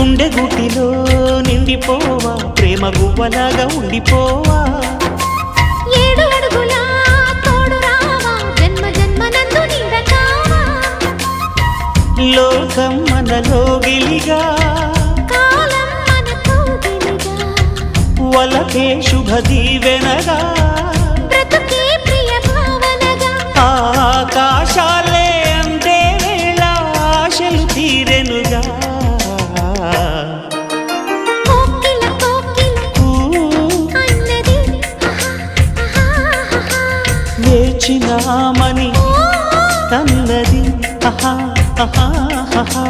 గుండె గుటిలో నిండిపోవా ప్రేమ గువ్వలాగా ఉండిపోవా 7 అడుగుల తోడు రావా జన్మ జన్మనందు నీడకావా లోకం మనలో గిలిగా కాలం మనతో గిలిగా వలకే శుభ దీవెనగా బ్రతుకే ప్రియ భావనగా ఆకాశాలే అందే వేళ ఆశలు తీరెనుగా కోకిల కోకిల అన్నది వేచినామని తన్నది ఆహా ఆహా ఆహా